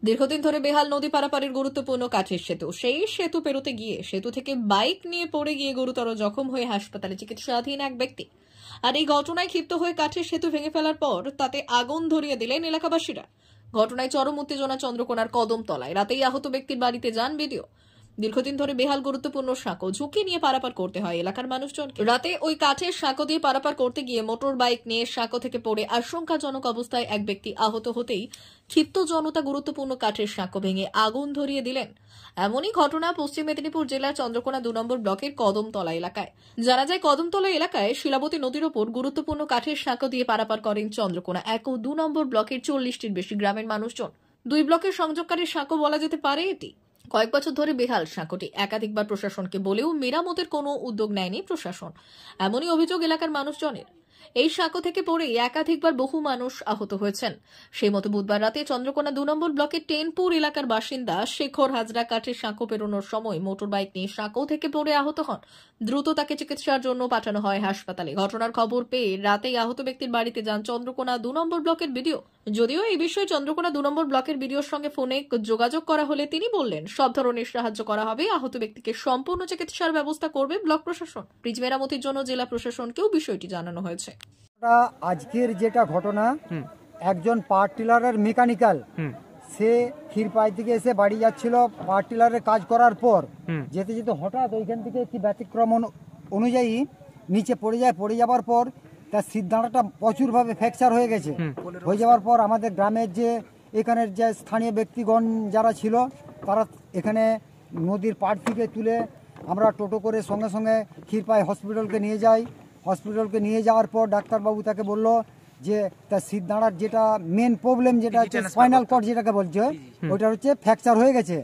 দীর্ঘদিন ধরে বেহাল নদী পারাপারের গুরুত্বপূর্ণ কাঠের সেতু, সেই সেতু পেরোতে গিয়ে সেতু থেকে বাইক নিয়ে পড়ে গিয়ে গুরুতর জখম হয়ে হাসপাতালে চিকিৎসাধীন এক ব্যক্তি। আর এই ঘটনায় ক্ষিপ্ত হয়ে কাঠের সেতু ভেঙে ফেলার পর তাতে আগুন ধরিয়ে দিলেন এলাকাবাসীরা। ঘটনায় চরম উত্তেজনা চন্দ্রকোনার কদমতলায়। রাতেই আহত ব্যক্তির বাড়িতে যান বিডিও। দীর্ঘদিন ধরে বেহাল গুরুত্বপূর্ণ সাঁকো ঝুঁকি নিয়ে পারাপার করতে হয় এলাকার মানুষজনকে। রাতে ওই কাঠের সাঁকো দিয়ে পারাপার করতে গিয়ে মোটর বাইক নিয়ে সাঁকো থেকে পড়ে আশঙ্কাজনক অবস্থায় এক ব্যক্তি আহত হতেই ক্ষিপ্ত জনতা গুরুত্বপূর্ণ কাঠের সাঁকো ভেঙে আগুন ধরিয়ে দিলেন। এমনই ঘটনা পশ্চিম মেদিনীপুর জেলার চন্দ্রকোনা ২ নম্বর ব্লকের কদমতলা এলাকায়। জানা যায়, কদমতলা এলাকায় শিলাবতী নদীর ওপর গুরুত্বপূর্ণ কাঠের সাঁকো দিয়ে পারাপার করেন চন্দ্রকোনা ১ ও ২ নম্বর ব্লকের ৪০টির বেশি গ্রামের মানুষজন। ২ ব্লকের সংযোগকারী সাঁকো বলা যেতে পারে এটি। কয়েক বছর ধরে বেহাল সাঁকোটি, একাধিকবার প্রশাসনকে বলেও মেরামতের কোনো উদ্যোগ নেয়নি প্রশাসন। এমনই অভিযোগ এলাকার মানুষজনের। এই সাঁকো থেকে পড়েই একাধিকবার বহু মানুষ আহত হয়েছেন। সেই মতো বুধবার রাতে চন্দ্রকোনা ২ নম্বর ব্লকের টেনপুর এলাকার বাসিন্দা শেখর হাজরা কাঠের সাঁকো পেরোনোর সময় মোটর বাইক নিয়ে সাঁকো থেকে পড়ে আহত হন। দ্রুত তাকে চিকিৎসার জন্য পাঠানো হয় হাসপাতালে। ঘটনার খবর পেয়ে রাতেই আহত ব্যক্তির বাড়িতে যান চন্দ্রকোনা ২ নম্বর ব্লকের বিডিও। যদিও এই বিষয়ে চন্দ্রকোনা ২ নম্বর ব্লকের বিডিওর সঙ্গে ফোনে যোগাযোগ করা হলে তিনি বললেন, সব ধরনের সাহায্য করা হবে, আহত ব্যক্তিকে সম্পূর্ণ চিকিৎসার ব্যবস্থা করবে ব্লক প্রশাসন। ব্রিজ মেরামতির জন্য জেলা প্রশাসনকেও বিষয়টি জানানো হয়েছে। আজকের যেটা ঘটনা, একজন পাওয়ার টিলারের মেকানিক্যাল, সে ক্ষীরপাই থেকে এসে বাড়ি যাচ্ছিল পাওয়ার টিলারের কাজ করার পর। যেতে যেতে হঠাৎ ওইখান থেকে একটি ব্যতিক্রম অনুযায়ী নিচে পড়ে যায়। পড়ে যাওয়ার পর তার সিদ্ধান্তটা প্রচুরভাবে ফ্র্যাকচার হয়ে গেছে। হয়ে যাওয়ার পর আমাদের গ্রামের যে এখানের যে স্থানীয় ব্যক্তিগণ যারা ছিল, তারা এখানে নদীর পাড় থেকে তুলে আমরা টোটো করে সঙ্গে সঙ্গে ক্ষীরপাই হসপিটালকে নিয়ে যাই। হসপিটালকে নিয়ে যাওয়ার পর ডাক্তারবাবু তাকে বললো যে তার সিদ্ধাঁড়ার যেটা মেন প্রবলেম, যেটা হচ্ছে স্পাইনাল কর্ড যেটাকে বলছে, ওইটা হচ্ছে ফ্র্যাকচার হয়ে গেছে।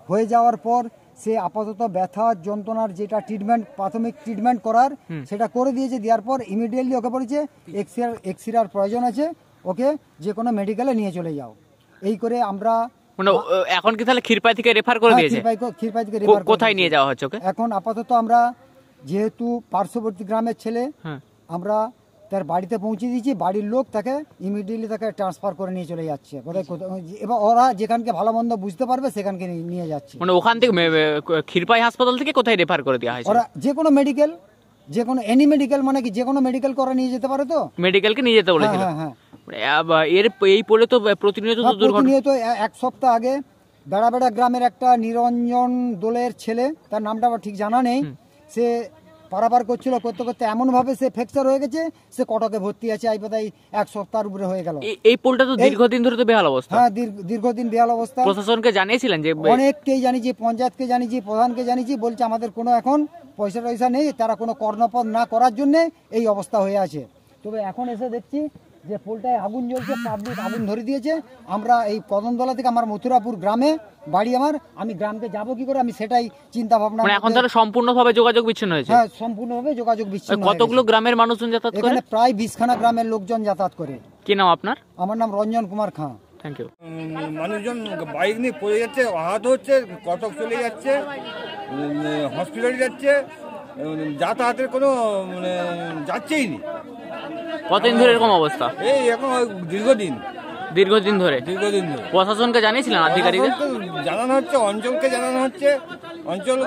হয়ে যাওয়ার পর সে আপাতত ব্যথা যন্ত্রণার যেটা ট্রিটমেন্ট, প্রাথমিক ট্রিটমেন্ট করার, সেটা করে দিয়েছে। দেওয়ার পর ইমিডিয়েটলি ওকে বলেছে এক্সরের প্রয়োজন আছে, ওকে যে কোনো মেডিকেলে নিয়ে চলে যাও। এই করে আমরা এখন কি তাহলে ক্ষীরপাই থেকে রেফার করে দিয়েছে? ক্ষীরপাই থেকে রেফার। কোথায় নিয়ে যাওয়া হচ্ছে ওকে? এখন আপাতত আমরা যেহেতু পার্শ্ববর্তী গ্রামের ছেলে, আমরা তার বাড়িতে পৌঁছে দিয়েছি। বাড়ির লোক তাকে ইমিডিয়েটলি তাকে ট্রান্সফার করে নিয়ে চলে যাচ্ছে। এবার ওরা যেখানকে ভালো মন্দ বুঝতে পারবে সেখানকে নিয়ে যাচ্ছে। মানে ওখান থেকে ক্ষীরপাই হাসপাতাল থেকে কোথায় রেফার করে দেওয়া হয়েছে? ওরা যে কোনো মেডিকেল, যে কোনো এনি মেডিকেল, মানে কি যে কোনো মেডিকেল করে নিয়ে যেতে পারে। তো মেডিকেলকে নিয়ে যেতে বলেছিল। হ্যাঁ, এর এই পড়ে তো প্রতিনিয়ত এক সপ্তাহ আগে বেড়াবেড়া গ্রামের একটা নিরঞ্জন দোলের ছেলে, তার নামটা আমার ঠিক জানা নেই, সে পারাপার করছিল, করতে করতে এমন ভাবে সে ফ্র্যাকচার হয়ে গেছে, সে কটকে ভর্তি আছে। এই বোধহয় এক সপ্তাহের উপরে হয়ে গেল। এই পোলটা তো দীর্ঘদিন ধরে তো বেহাল অবস্থা। হ্যাঁ, দীর্ঘদিন বেহাল অবস্থা। প্রশাসনকে জানিয়েছিলেন? যে অনেককেই জানিয়েছি, পঞ্চায়েতকে জানিয়েছি, প্রধানকে জানিয়েছি। বলছে আমাদের কোনো এখন পয়সা নেই, তারা কোনো কর্ণপাত না করার জন্য এই অবস্থা হয়ে আছে। তবে এখন এসে দেখছি যে পোলটায় আগুন জ্বলছে, পাবলিক আগুন ধরে দিয়েছে। আমরা এই কদমতলা থেকে, আমার মথুরাপুর গ্রামে বাড়ি আমার, আমি গ্রামকে যাবো কি করে, আমি সেটাই চিন্তা ভাবনা। এখন তাহলে সম্পূর্ণভাবে যোগাযোগ বিচ্ছিন্ন হয়েছে? হ্যাঁ, সম্পূর্ণভাবে যোগাযোগ বিচ্ছিন্ন। কতগুলো গ্রামের মানুষজন যাতায়াত করে? এখানে প্রায় 20খানা গ্রামের লোকজন যাতায়াত করে। কি নাম আপনার? আমার নাম রঞ্জন কুমার খাঁ। Thank you. মানুষজন বাইক নিয়ে পড়ে যাচ্ছে, আহত হচ্ছে, কটক চলে যাচ্ছে, হসপিটালে যাচ্ছে, যাতায়াতের কোনো যাচ্ছেই নি। কতদিন ধরে এরকম অবস্থা? এই এখন দীর্ঘদিন ধরে। প্রশাসনকে জানিয়েছিলেন? আধিকারিকদের জানানো হচ্ছে, অঞ্চলকে জানানো হচ্ছে, অঞ্চল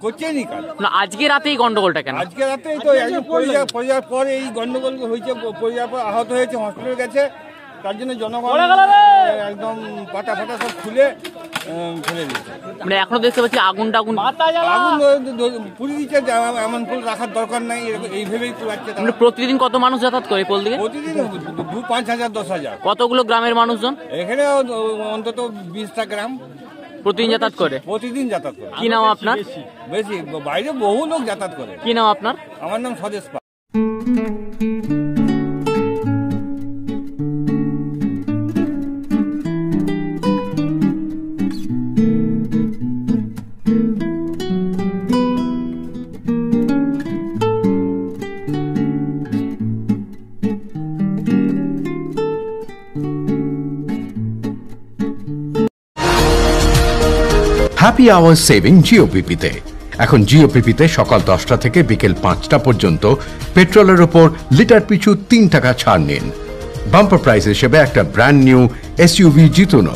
করছেই নি কাজ। না, আজকে রাতেই গন্ডগোলটা কেন? আজকে রাতেই তো একজন পড়ে যাওয়ার পর এই গন্ডগোল হয়েছে। পড়ে যাওয়ার পর আহত হয়েছে, হসপিটালে গেছে। তার জন্য জনগণ একদম পাটা ফাটা সব খুলে ফেলে দিচ্ছে। মানে এখনো দেখতে পাচ্ছি আগুন পুড়ে দিচ্ছে। এমন ফুল রাখার দরকার নাই, এই ভেবেই পুড়াচ্ছে। প্রতিদিন কত মানুষ যাতায়াত করে পোল দিকে? প্রতিদিন 2-5 হাজার 10 হাজার। কতগুলো গ্রামের মানুষজন এখানে? অন্তত 20টা গ্রাম প্রতিদিন যাতায়াত করে। কি নাম আপনার? বেশি, বাইরে বহু লোক যাতায়াত করে। কি নাম আপনার? আমার নাম Swadesh Pal. Happy hour saving জিওপিপিতে। এখন জিওপিপিতে সকাল 10টা থেকে বিকেল 5টা পর্যন্ত পেট্রোলের ওপর লিটার পিছু 3 টাকা ছাড় নিন। বাম্পার প্রাইস হিসেবে একটা ব্র্যান্ড নিউ এসইউভি জিতুন।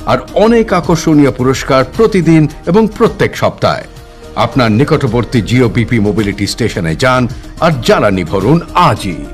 আর অনেক আকর্ষণীয় পুরস্কার প্রতিদিন এবং প্রত্যেক সপ্তাহে। আপনার নিকটবর্তী জিওপিপি মোবিলিটি স্টেশনে যান আর জ্বালানি ভরুন আজই।